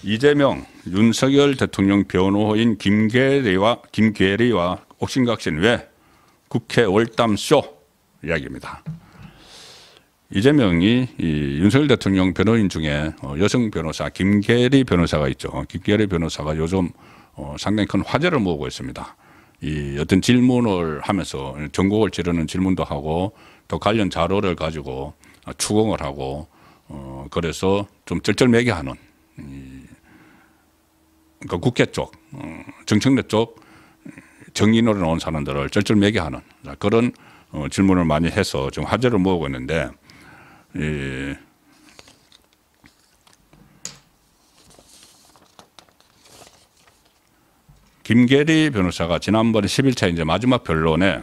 이재명, 윤석열 대통령 변호인 김계리와 옥신각신 왜 국회 월담쇼 이야기입니다. 이재명이 이 윤석열 대통령 변호인 중에 여성 변호사 김계리 변호사가 있죠. 김계리 변호사가 요즘 상당히 큰 화제를 모으고 있습니다. 이 어떤 질문을 하면서 전곡을 찌르는 질문도 하고 또 관련 자료를 가지고 추궁을 하고 그래서 좀 쩔쩔매게 하는 그러니까 국회 쪽, 정청래 쪽 정의노래 나온 사람들을 쩔쩔매게 하는 그런 질문을 많이 해서 좀 화제를 모으고 있는데 김계리 변호사가 지난번에 10일차 이제 마지막 변론에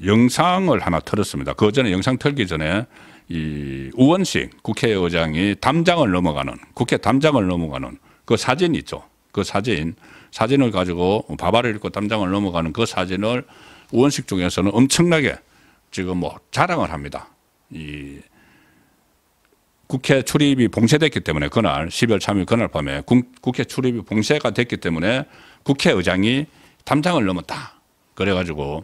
영상을 하나 틀었습니다. 그 전에 영상 틀기 전에 이 우원식 국회의장이 담장을 넘어가는 국회 담장을 넘어가는 그 사진 있죠. 그 사진을 가지고 바바를 입고 담장을 넘어가는 그 사진을 우원식 쪽에서는 엄청나게 지금 뭐 자랑을 합니다. 이 국회 출입이 봉쇄됐기 때문에 그날 12월 3일 그날 밤에 국회 출입이 봉쇄가 됐기 때문에 국회의장이 담장을 넘었다. 그래가지고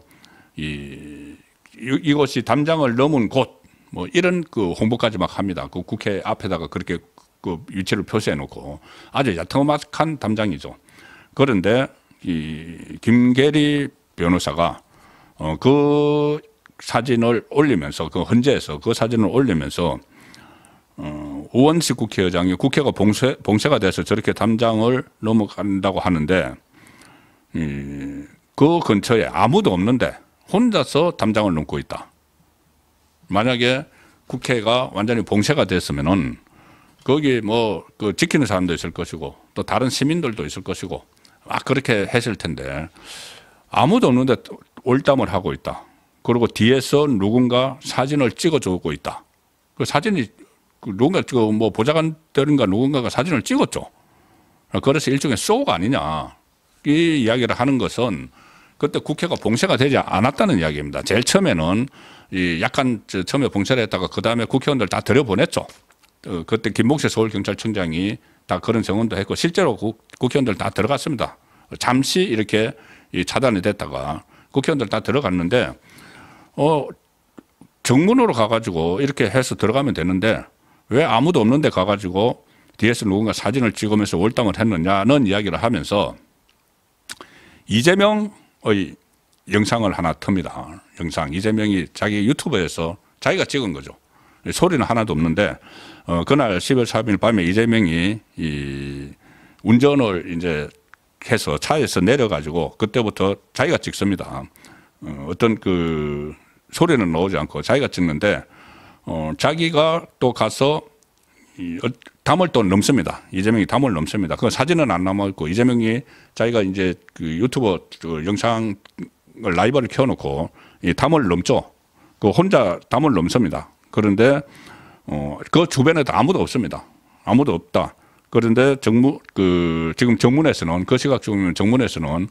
이곳이 담장을 넘은 곳 뭐 이런 그 홍보까지 막 합니다. 그 국회 앞에다가 그렇게 그 위치를 표시해 놓고 아주 야트막한 담장이죠. 그런데 이 김계리 변호사가 그 사진을 올리면서 그 헌재에서 그 사진을 올리면서 우원식 국회의장이 국회가 봉쇄가 돼서 저렇게 담장을 넘어간다고 하는데 그 근처에 아무도 없는데 혼자서 담장을 넘고 있다. 만약에 국회가 완전히 봉쇄가 됐으면은 거기 뭐 그 지키는 사람도 있을 것이고 또 다른 시민들도 있을 것이고 막 그렇게 했을 텐데 아무도 없는데 올담을 하고 있다. 그리고 뒤에서 누군가 사진을 찍어주고 있다. 그 사진이 누군가 뭐 보좌관들인가 누군가가 사진을 찍었죠. 그래서 일종의 쇼가 아니냐. 이 이야기를 하는 것은 그때 국회가 봉쇄가 되지 않았다는 이야기입니다. 제일 처음에는 약간 처음에 봉쇄를 했다가 그 다음에 국회의원들 다 들여보냈죠. 그때 김봉식 서울경찰청장이 다 그런 증언도 했고 실제로 국회의원들 다 들어갔습니다. 잠시 이렇게 차단이 됐다가 국회의원들 다 들어갔는데 정문으로 가가지고 이렇게 해서 들어가면 되는데 왜 아무도 없는데 가가지고 뒤에서 누군가 사진을 찍으면서 월당을 했느냐는 이야기를 하면서 이재명의 영상을 하나 틉니다. 영상. 이재명이 자기 유튜브에서 자기가 찍은 거죠. 소리는 하나도 없는데 그날 10월 3일 밤에 이재명이 운전을 이제 해서 차에서 내려가지고 그때부터 자기가 찍습니다. 어떤 그 소리는 나오지 않고 자기가 찍는데 자기가 또 가서 담을 또 넘습니다. 이재명이 담을 넘습니다. 그 사진은 안 남아있고 이재명이 자기가 이제 그 유튜버 영상을 라이브를 켜놓고 이 담을 넘죠. 그 혼자 담을 넘습니다. 그런데 그 주변에도 아무도 없습니다. 아무도 없다. 그런데 지금 정문에서는 그 시각 중이면 정문에서는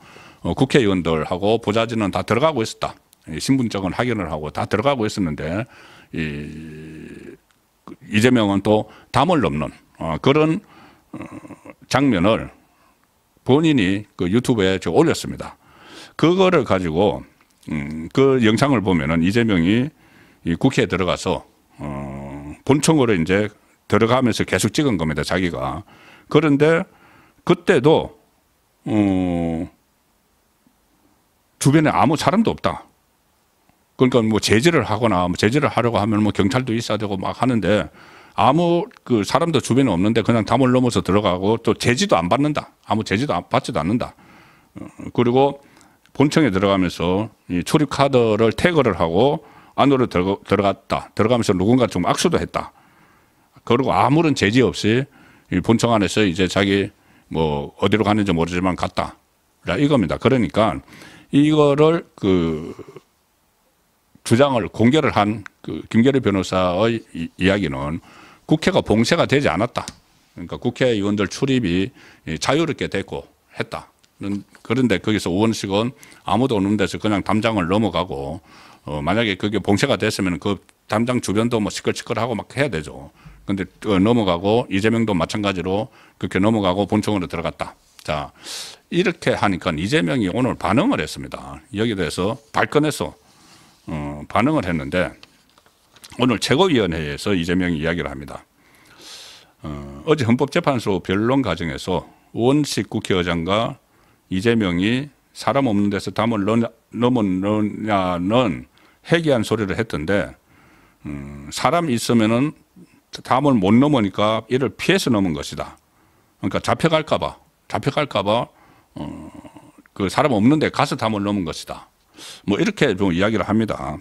국회의원들하고 보좌진은 다 들어가고 있었다. 신분증을 확인을 하고 다 들어가고 있었는데 이재명은 또 담을 넘는 그런 장면을 본인이 그 유튜브에 올렸습니다. 그거를 가지고 그 영상을 보면은 이재명이 이 국회에 들어가서 본청으로 이제 들어가면서 계속 찍은 겁니다. 자기가. 그런데 그때도 주변에 아무 사람도 없다. 그러니까 뭐 제지를 하거나 뭐 제지를 하려고 하면 뭐 경찰도 있어야 되고 막 하는데 아무 그 사람도 주변에 없는데 그냥 담을 넘어서 들어가고 또 제지도 안 받는다. 아무 제지도 받지도 않는다. 그리고 본청에 들어가면서 이 출입 카드를 태그를 하고 안으로 들어갔다. 들어가면서 누군가 좀 악수도 했다. 그리고 아무런 제지 없이 이 본청 안에서 이제 자기 뭐 어디로 가는지 모르지만 갔다. 이겁니다. 그러니까 이거를 그 주장을 공개를 한 그 김계리 변호사의 이야기는 국회가 봉쇄가 되지 않았다. 그러니까 국회의원들 출입이 자유롭게 됐고 했다. 그런데 거기서 우원식은 아무도 없는 데서 그냥 담장을 넘어가고 만약에 그게 봉쇄가 됐으면 그 담장 주변도 뭐 시끌시끌하고 막 해야 되죠. 근데 넘어가고 이재명도 마찬가지로 그렇게 넘어가고 본청으로 들어갔다. 자, 이렇게 하니까 이재명이 오늘 반응을 했습니다. 여기에 대해서 발끈해서 반응을 했는데 오늘 최고위원회에서 이재명이 이야기를 합니다. 어제 헌법재판소 변론 과정에서 우원식 국회의장과 이재명이 사람 없는 데서 담을 넘었느냐는 해괴한 소리를 했던데 사람 있으면은 담을 못 넘으니까 이를 피해서 넘은 것이다. 그러니까 잡혀갈까봐 그 사람 없는 데 가서 담을 넘은 것이다. 뭐 이렇게 좀 이야기를 합니다.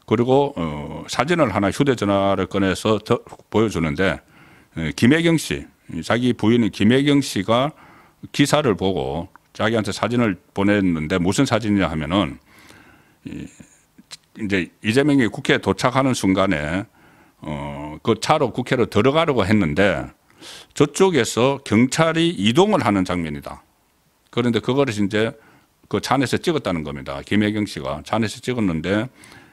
그리고 사진을 하나 휴대전화를 꺼내서 보여주는데 김혜경 씨, 자기 부인인 김혜경 씨가 기사를 보고 자기한테 사진을 보냈는데 무슨 사진이냐 하면은 이제 이재명이 국회에 도착하는 순간에 그 차로 국회로 들어가려고 했는데 저쪽에서 경찰이 이동을 하는 장면이다. 그런데 그거를 이제 그 차 안에서 찍었다는 겁니다. 김혜경 씨가 차 안에서 찍었는데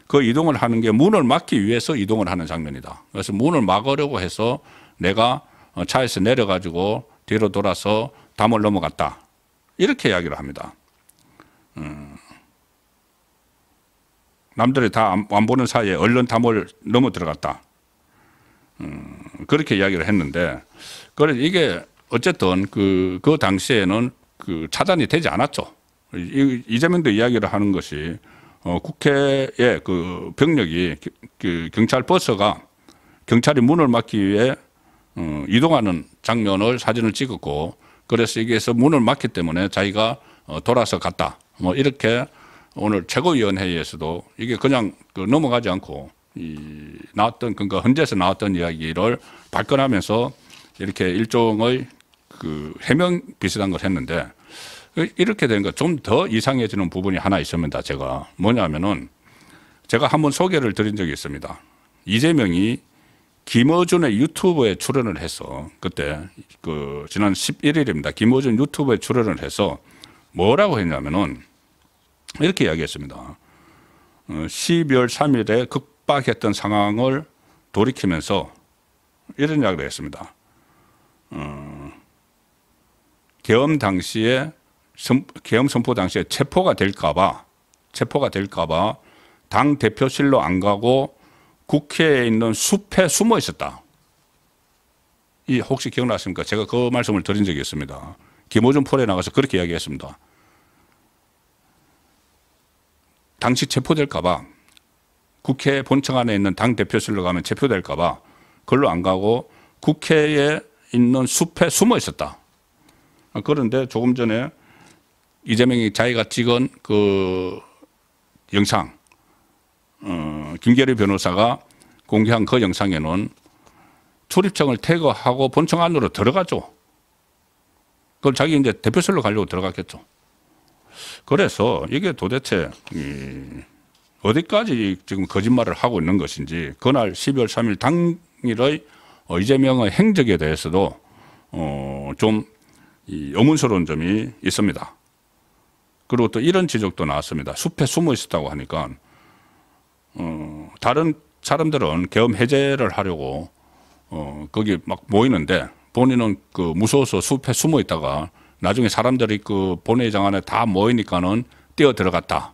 그 이동을 하는 게 문을 막기 위해서 이동을 하는 장면이다. 그래서 문을 막으려고 해서 내가 차에서 내려가지고 뒤로 돌아서 담을 넘어갔다. 이렇게 이야기를 합니다. 남들이 다 안 보는 사이에 얼른 담을 넘어 들어갔다. 그렇게 이야기를 했는데, 그래 이게 어쨌든 그 당시에는 그 차단이 되지 않았죠. 이재명도 이야기를 하는 것이 국회에 그 병력이 그 경찰 버스가 경찰이 문을 막기 위해 이동하는 장면을 사진을 찍었고, 그래서 여기에서 문을 막기 때문에 자기가 돌아서 갔다. 뭐 이렇게 오늘 최고위원회의에서도 이게 그냥 그 넘어가지 않고 나왔던 그러니까 헌재에서 나왔던 이야기를 발끈하면서 이렇게 일종의 그 해명 비슷한 걸 했는데, 이렇게 된 거 좀 더 이상해지는 부분이 하나 있습니다. 제가 뭐냐면은 제가 한번 소개를 드린 적이 있습니다. 이재명이 김어준의 유튜브에 출연을 해서 그때 그 지난 11일입니다. 김어준 유튜브에 출연을 해서 뭐라고 했냐면은 이렇게 이야기했습니다. 12월 3일에 급박했던 상황을 돌이키면서 이런 이야기를 했습니다. 계엄 선포 당시에 체포가 될까봐 당 대표실로 안 가고 국회에 있는 숲에 숨어 있었다. 이 혹시 기억나십니까? 제가 그 말씀을 드린 적이 있습니다. 김어준 폴에 나가서 그렇게 이야기했습니다. 당시 체포될까봐 국회 본청 안에 있는 당 대표실로 가면 체포될까봐 그걸로 안 가고 국회에 있는 숲에 숨어 있었다. 그런데 조금 전에 이재명이 자기가 찍은 그 영상, 김계리 변호사가 공개한 그 영상에는 출입증을 태거하고 본청 안으로 들어가죠. 그럼 자기 이제 대표실로 가려고 들어갔겠죠. 그래서 이게 도대체 어디까지 지금 거짓말을 하고 있는 것인지, 그날 12월 3일 당일의 이재명의 행적에 대해서도 좀 의문스러운 점이 있습니다. 그리고 또 이런 지적도 나왔습니다. 숲에 숨어 있었다고 하니까 다른 사람들은 계엄 해제를 하려고 거기 막 모이는데 본인은 그 무서워서 숲에 숨어 있다가 나중에 사람들이 그 본회의장 안에 다 모이니까는 뛰어 들어갔다.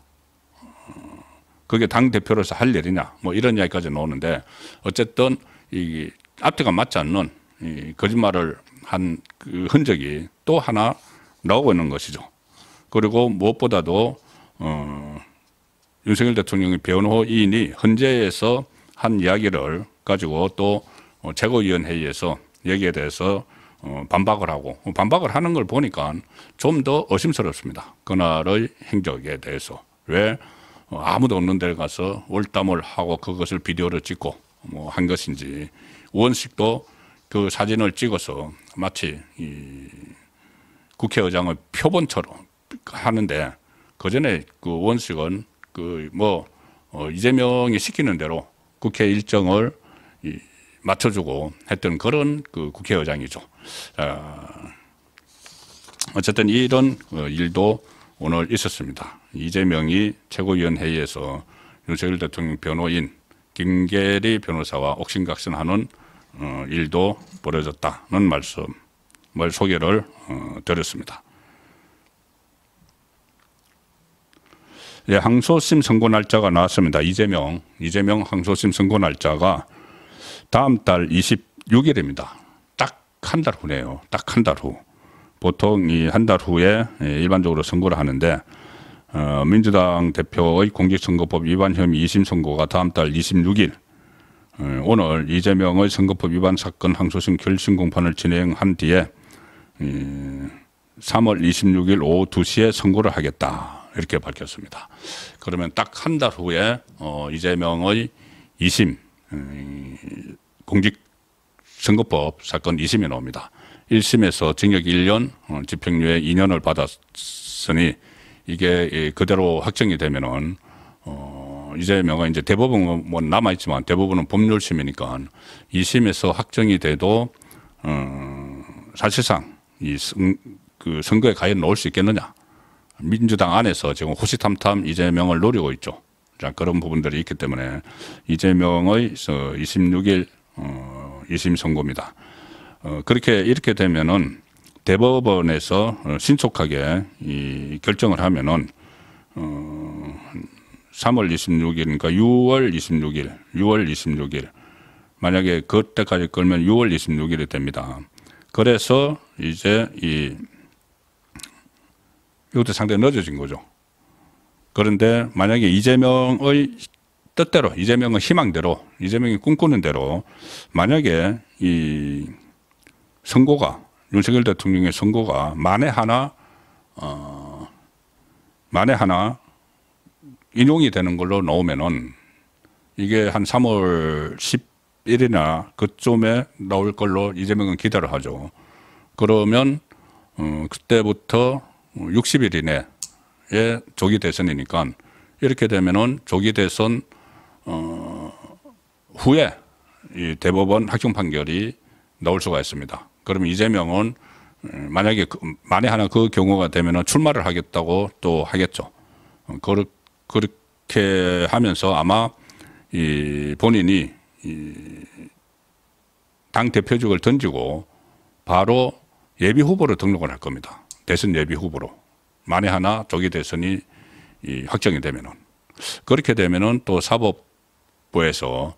그게 당 대표로서 할 일이냐? 뭐 이런 이야기까지 나오는데, 어쨌든 이 앞뒤가 맞지 않는 이 거짓말을 한 그 흔적이 또 하나 나오고 있는 것이죠. 그리고 무엇보다도 윤석열 대통령의 변호인이 헌재에서 한 이야기를 가지고 또 최고위원회의에서 여기에 대해서 반박을 하고, 반박을 하는 걸 보니까 좀 더 의심스럽습니다. 그날의 행적에 대해서. 왜 아무도 없는 데 가서 월담을 하고 그것을 비디오를 찍고 뭐 한 것인지, 우원식도 그 사진을 찍어서 마치 이 국회의장의 표본처럼 하는데, 그 전에 그 우원식은 그 뭐 이재명이 시키는 대로 국회 일정을 맞춰주고 했던 그런 그 국회의장이죠. 어쨌든 이런 일도 오늘 있었습니다. 이재명이 최고위원회의에서 윤석열 대통령 변호인 김계리 변호사와 옥신각신하는 일도 벌어졌다는 말씀을 소개를 드렸습니다. 예, 항소심 선고 날짜가 나왔습니다. 이재명 항소심 선고 날짜가 다음 달 26일입니다. 딱 한 달 후네요. 딱 한 달 후. 보통 이 한 달 후에 일반적으로 선고를 하는데 민주당 대표의 공직선거법 위반 혐의 2심 선고가 다음 달 26일 오늘 이재명의 선거법 위반 사건 항소심 결심 공판을 진행한 뒤에 3월 26일 오후 2시에 선고를 하겠다. 이렇게 밝혔습니다. 그러면 딱 한 달 후에 이재명의 2심 공직선거법 사건 2심이 나옵니다. 1심에서 징역 1년, 집행유예 2년을 받았으니 이게 그대로 확정이 되면은 이재명은 이제 대법원은 뭐 남아 있지만 대법원은 법률심이니까 2심에서 확정이 돼도 사실상 그 선거에 과연 나올 수 있겠느냐? 민주당 안에서 지금 호시탐탐 이재명을 노리고 있죠. 자, 그런 부분들이 있기 때문에 이재명의 26일 2심 선고입니다. 이렇게 되면은 대법원에서 신속하게 이 결정을 하면은 3월 26일, 그러니까 6월 26일 만약에 그때까지 끌면 6월 26일이 됩니다. 그래서 이제 이것도 상당히 늦어진 거죠. 그런데 만약에 이재명의 뜻대로, 이재명의 희망대로, 이재명이 꿈꾸는 대로 만약에 이 선고가 윤석열 대통령의 선고가 만에 하나 인용이 되는 걸로 나오면은 이게 한 3월 10일이나 그쯤에 나올 걸로 이재명은 기대를 하죠. 그러면 그때부터 60일 이내에 조기 대선이니까 이렇게 되면은 조기 대선 후에 이 대법원 확정 판결이 나올 수가 있습니다. 그러면 이재명은 만약에 만에 하나 그 경우가 되면은 출마를 하겠다고 또 하겠죠. 그렇게 하면서 아마 이 본인이 당 대표직을 던지고 바로 예비 후보로 등록을 할 겁니다. 대선 예비 후보로. 만에 하나 조기 대선이 확정이 되면은. 그렇게 되면은 또 사법부에서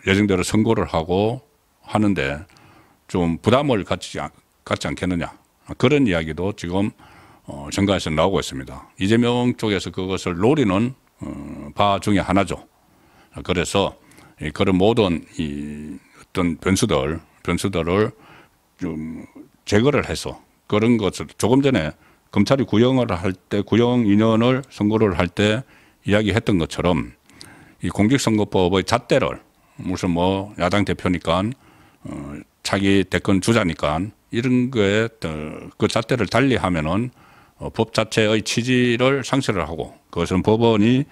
예정대로 선고를 하고 하는데 좀 부담을 갖지 않겠느냐. 그런 이야기도 지금 정가에서 나오고 있습니다. 이재명 쪽에서 그것을 노리는 바 중에 하나죠. 그래서 그런 모든 어떤 변수들을 좀 제거를 해서 그런 것을 조금 전에 검찰이 구형 2년을 선고를 할 때 이야기했던 것처럼 이 공직선거법의 잣대를 무슨 뭐 야당 대표니까 자기 대권 주자니까 이런 거에 그 잣대를 달리하면은 법 자체의 취지를 상실을 하고 그것은 법원이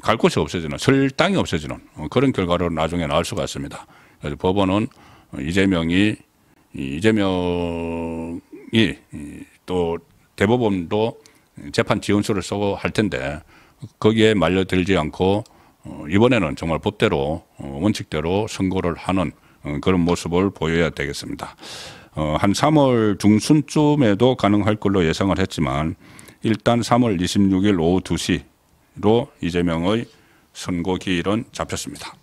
갈 곳이 없어지는 설 땅이 없어지는 그런 결과로 나중에 나올 수가 있습니다. 그래서 법원은 이재명이 또 대법원도 재판 지원서를 쓰고 할 텐데 거기에 말려들지 않고 이번에는 정말 법대로 원칙대로 선고를 하는 그런 모습을 보여야 되겠습니다. 한 3월 중순쯤에도 가능할 걸로 예상을 했지만 일단 3월 26일 오후 2시로 이재명의 선고 기일은 잡혔습니다.